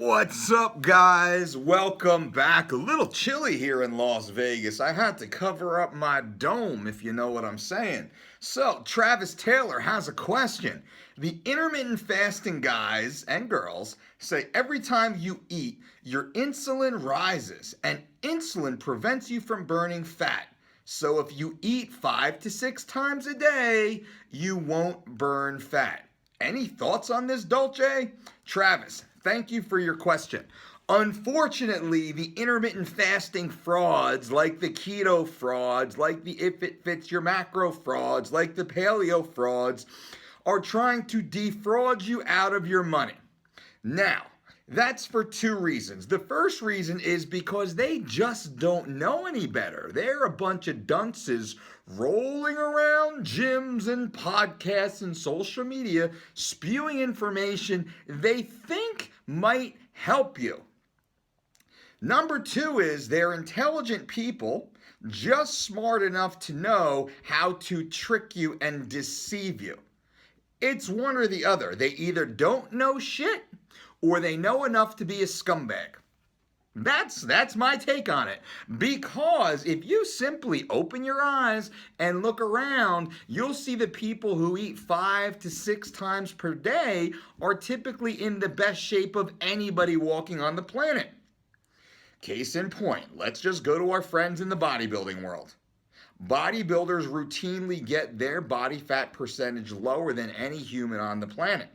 What's up, guys? Welcome back. A little chilly here in Las Vegas. I had to cover up my dome, if you know what I'm saying. So, Travis Taylor has a question. The intermittent fasting guys and girls say every time you eat, your insulin rises, and insulin prevents you from burning fat. So, if you eat 5 to 6 times a day, you won't burn fat. Any thoughts on this, Dolce? Travis, thank you for your question. Unfortunately, the intermittent fasting frauds, like the keto frauds, like the if it fits your macro frauds, like the paleo frauds, are trying to defraud you out of your money. Now, that's for two reasons. The first reason is because they just don't know any better. They're a bunch of dunces rolling around gyms and podcasts and social media spewing information they think might help you. Number two is they're intelligent people, just smart enough to know how to trick you and deceive you. It's one or the other. They either don't know shit or they know enough to be a scumbag. That's my take on it. Because if you simply open your eyes and look around, you'll see the people who eat 5 to 6 times per day are typically in the best shape of anybody walking on the planet. Case in point, let's just go to our friends in the bodybuilding world. Bodybuilders routinely get their body fat percentage lower than any human on the planet.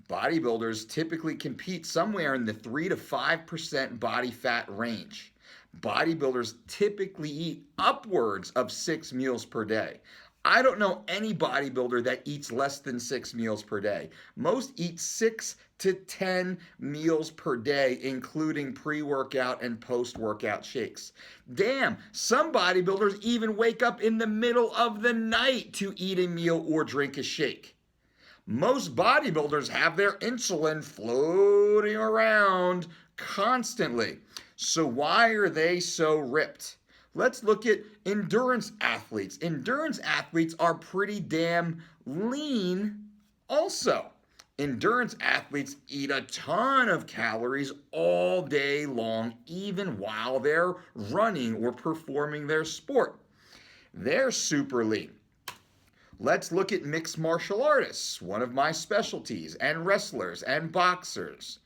Bodybuilders typically compete somewhere in the 3 to 5% body fat range. Bodybuilders typically eat upwards of 6 meals per day. I don't know any bodybuilder that eats less than 6 meals per day. Most eat 6 to 10 meals per day, including pre-workout and post-workout shakes. Damn, some bodybuilders even wake up in the middle of the night to eat a meal or drink a shake. Most bodybuilders have their insulin floating around constantly. So why are they so ripped? Let's look at endurance athletes. Endurance athletes are pretty damn lean also. Endurance athletes eat a ton of calories all day long, even while they're running or performing their sport. They're super lean. Let's look at mixed martial artists, one of my specialties, and wrestlers and boxers.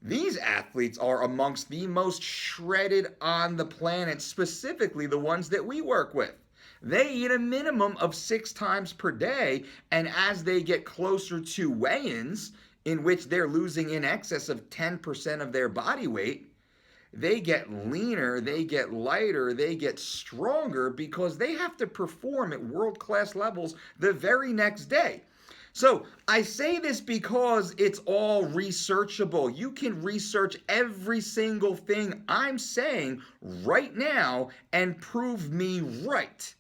These athletes are amongst the most shredded on the planet, specifically the ones that we work with. They eat a minimum of 6 times per day, and as they get closer to weigh-ins, in which they're losing in excess of 10% of their body weight, they get leaner, they get lighter, they get stronger because they have to perform at world-class levels the very next day. So I say this because it's all researchable. You can research every single thing I'm saying right now and prove me right.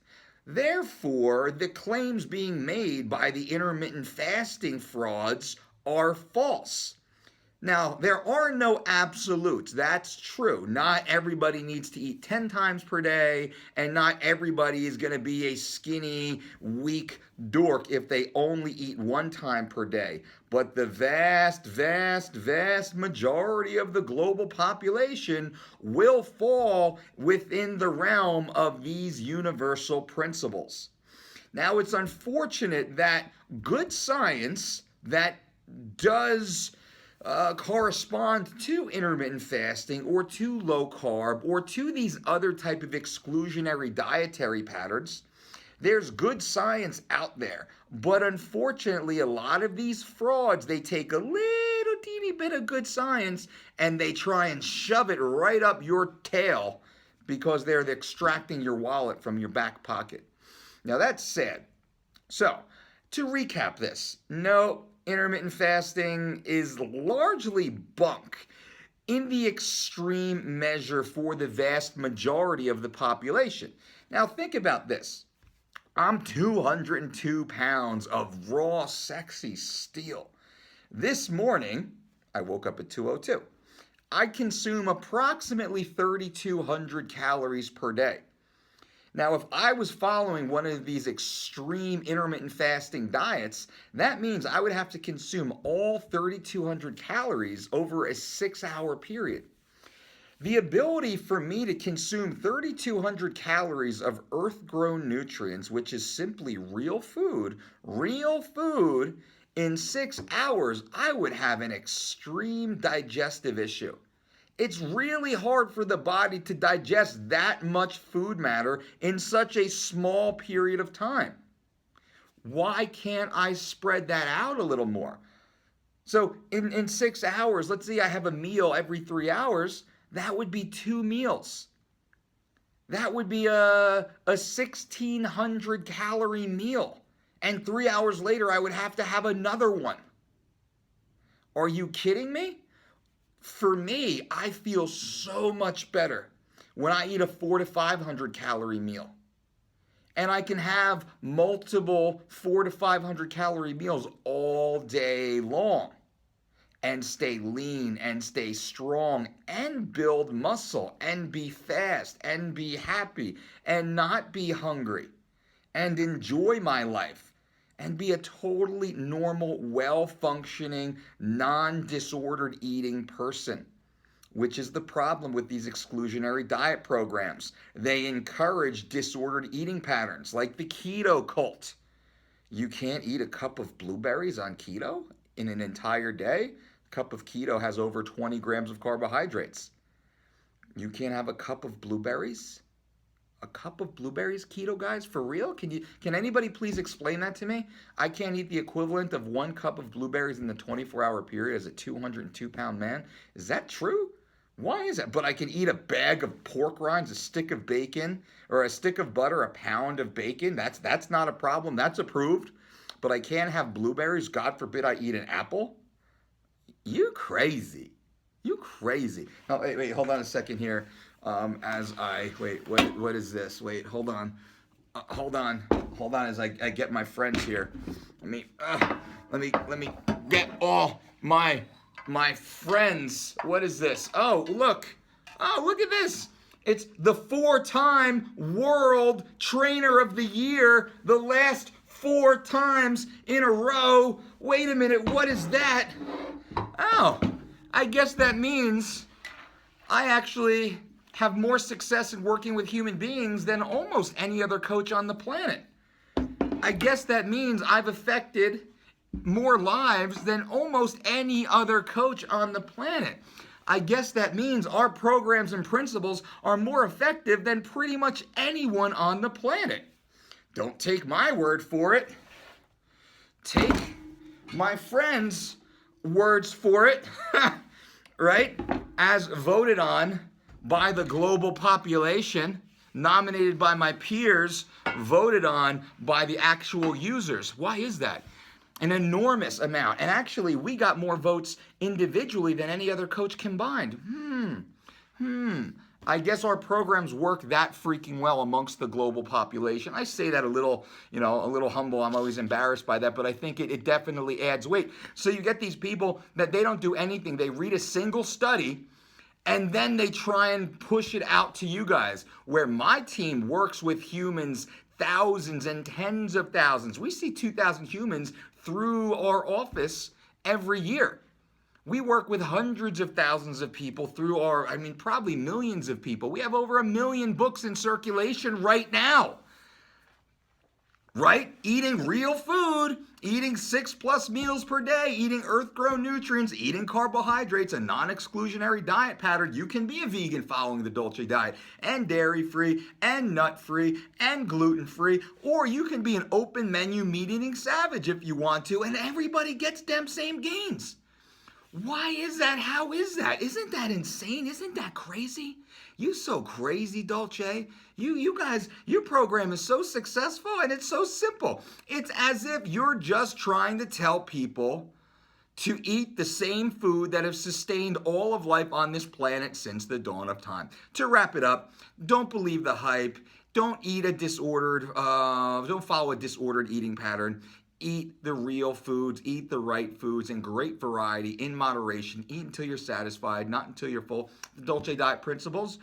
Therefore, the claims being made by the intermittent fasting frauds are false. Now, there are no absolutes. That's true. Not everybody needs to eat 10 times per day, and not everybody is going to be a skinny, weak dork if they only eat 1 time per day. But the vast, vast, vast majority of the global population will fall within the realm of these universal principles. Now, it's unfortunate that good science that does correspond to intermittent fasting or to low carb or to these other type of exclusionary dietary patterns. There's good science out there, but unfortunately a lot of these frauds, they take a little teeny bit of good science and they try and shove it right up your tail because they're extracting your wallet from your back pocket. Now that's sad. So to recap this, no, intermittent fasting is largely bunk in the extreme measure for the vast majority of the population. Now think about this. I'm 202 pounds of raw, sexy steel. This morning, I woke up at 202. I consume approximately 3,200 calories per day. Now, if I was following one of these extreme intermittent fasting diets, that means I would have to consume all 3,200 calories over a 6-hour period. The ability for me to consume 3,200 calories of earth-grown nutrients, which is simply real food, in 6 hours, I would have an extreme digestive issue. It's really hard for the body to digest that much food matter in such a small period of time. Why can't I spread that out a little more? So in 6 hours, let's say I have a meal every 3 hours, that would be 2 meals. That would be a 1,600 calorie meal. And 3 hours later, I would have to have another one. Are you kidding me? For me, I feel so much better when I eat a 400 to 500 calorie meal. And I can have multiple 400 to 500 calorie meals all day long and stay lean and stay strong and build muscle and be fast and be happy and not be hungry and enjoy my life and be a totally normal, well-functioning, non-disordered eating person, which is the problem with these exclusionary diet programs. They encourage disordered eating patterns like the keto cult. You can't eat a cup of blueberries on keto in an entire day. A cup of keto has over 20 grams of carbohydrates. You can't have a cup of blueberries? A cup of blueberries, keto guys, for real? Can anybody please explain that to me? I can't eat the equivalent of 1 cup of blueberries in the 24-hour period as a 202-pound man. Is that true? Why is that? But I can eat a bag of pork rinds, a stick of bacon, or a stick of butter, a pound of bacon. That's not a problem. That's approved. But I can't have blueberries. God forbid I eat an apple. You crazy. You crazy. Oh, wait, hold on a second here. What is this? Wait, hold on as I get my friends here. Let me get all my friends. What is this? Oh, look at this. It's the 4-time world trainer of the year, the last 4 times in a row. Wait a minute, what is that? Oh, I guess that means I actually have more success in working with human beings than almost any other coach on the planet. I guess that means I've affected more lives than almost any other coach on the planet. I guess that means our programs and principles are more effective than pretty much anyone on the planet. Don't take my word for it. Take my friends' words for it, right? As voted on by the global population, nominated by my peers, voted on by the actual users. Why is that? An enormous amount. And actually, we got more votes individually than any other coach combined. I guess our programs work that freaking well amongst the global population. I say that a little humble. I'm always embarrassed by that, but I think it definitely adds weight. So you get these people that they don't do anything. They read a single study, and then they try and push it out to you guys, where my team works with humans, thousands and tens of thousands. We see 2,000 humans through our office every year. We work with hundreds of thousands of people through probably millions of people. We have over 1 million books in circulation right now. Right? Eating real food, eating 6+ meals per day, eating earth-grown nutrients, eating carbohydrates, a non-exclusionary diet pattern. You can be a vegan following the Dolce diet, and dairy-free, and nut-free, and gluten-free, or you can be an open menu meat-eating savage if you want to, and everybody gets them same gains. Why is that? How is that? Isn't that insane? Isn't that crazy? You so crazy, Dolce. You guys, your program is so successful and it's so simple. It's as if you're just trying to tell people to eat the same food that has sustained all of life on this planet since the dawn of time. To wrap it up, don't believe the hype. Don't follow a disordered eating pattern. Eat the real foods, eat the right foods in great variety, in moderation. Eat until you're satisfied, not until you're full. The Dolce diet principles,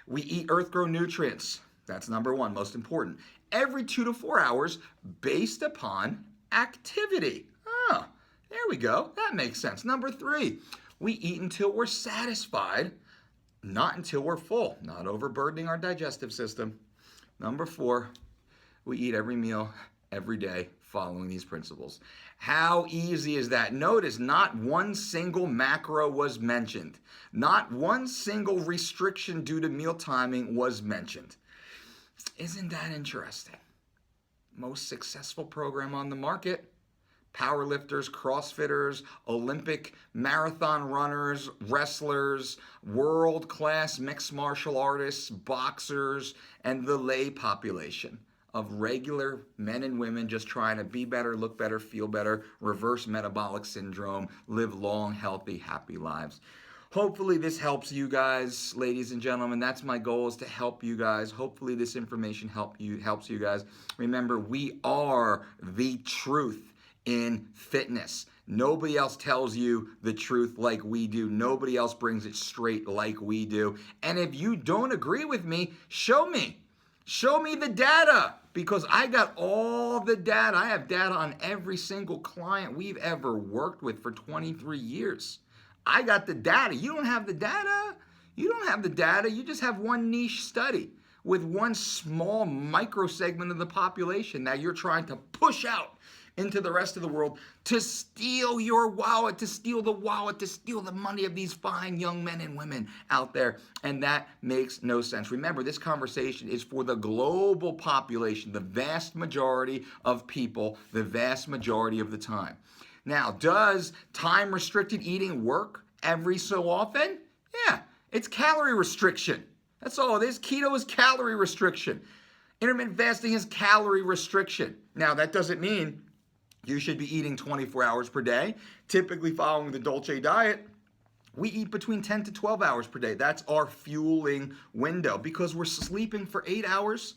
we eat earth-grown nutrients. That's number one, most important. Every 2 to 4 hours based upon activity. Oh, there we go. That makes sense. Number three, we eat until we're satisfied, not until we're full, not overburdening our digestive system. Number four, we eat every meal every day following these principles. How easy is that? Notice not one single macro was mentioned. Not one single restriction due to meal timing was mentioned. Isn't that interesting? Most successful program on the market. Powerlifters, CrossFitters, Olympic marathon runners, wrestlers, world-class mixed martial artists, boxers, and the lay population of regular men and women just trying to be better, look better, feel better, reverse metabolic syndrome, live long, healthy, happy lives. Hopefully this helps you guys, ladies and gentlemen. That's my goal, is to help you guys. Hopefully this information helps you guys. Remember, we are the truth in fitness. Nobody else tells you the truth like we do. Nobody else brings it straight like we do. And if you don't agree with me, show me. Show me the data, because I got all the data. I have data on every single client we've ever worked with for 23 years. I got the data. You don't have the data. You don't have the data. You just have one niche study with one small micro segment of the population that you're trying to push out into the rest of the world to steal your wallet, to steal the wallet, to steal the money of these fine young men and women out there. And that makes no sense. Remember, this conversation is for the global population, the vast majority of people, the vast majority of the time. Now, does time-restricted eating work every so often? Yeah, it's calorie restriction. That's all it is. Keto is calorie restriction. Intermittent fasting is calorie restriction. Now, that doesn't mean you should be eating 24 hours per day. Typically following the Dolce diet, we eat between 10 to 12 hours per day. That's our fueling window, because we're sleeping for 8 hours.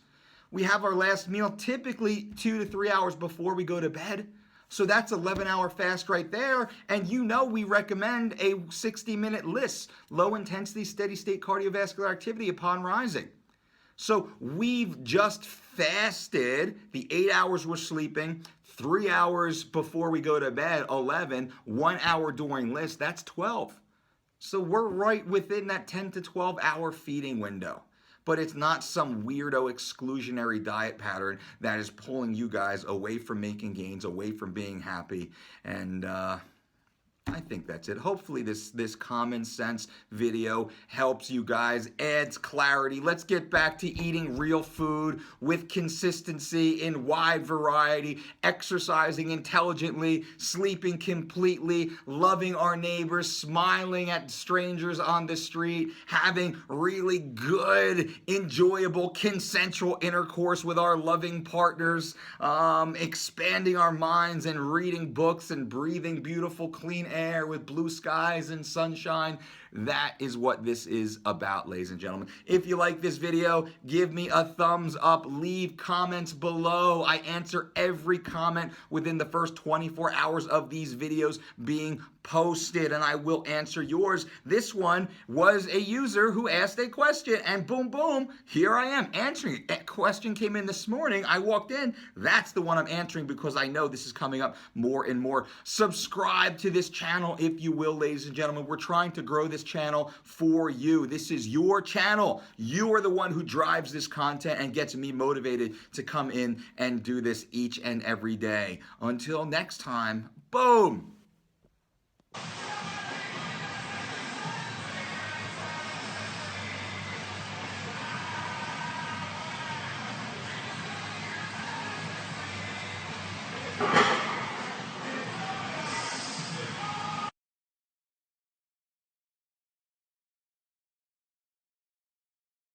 We have our last meal typically 2 to 3 hours before we go to bed. So that's 11-hour fast right there. And you know we recommend a 60-minute LIS, low intensity, steady state cardiovascular activity upon rising. So we've just fasted the 8 hours we're sleeping, 3 hours before we go to bed, 11, 1 hour during LIS, that's 12. So we're right within that 10 to 12 hour feeding window. But it's not some weirdo exclusionary diet pattern that is pulling you guys away from making gains, away from being happy. And I think that's it. Hopefully this common sense video helps you guys, adds clarity. Let's get back to eating real food with consistency in wide variety, exercising intelligently, sleeping completely, loving our neighbors, smiling at strangers on the street, having really good, enjoyable, consensual intercourse with our loving partners, expanding our minds and reading books and breathing beautiful, clean air with blue skies and sunshine. That is what this is about, ladies and gentlemen. If you like this video, give me a thumbs up. Leave comments below. I answer every comment within the first 24 hours of these videos being posted, and I will answer yours. This one was a user who asked a question, and boom, boom, here I am answering it. That question came in this morning. I walked in. That's the one I'm answering, because I know this is coming up more and more. Subscribe to this channel, if you will, ladies and gentlemen. We're trying to grow this channel for you. This is your channel. You are the one who drives this content and gets me motivated to come in and do this each and every day. Until next time, boom.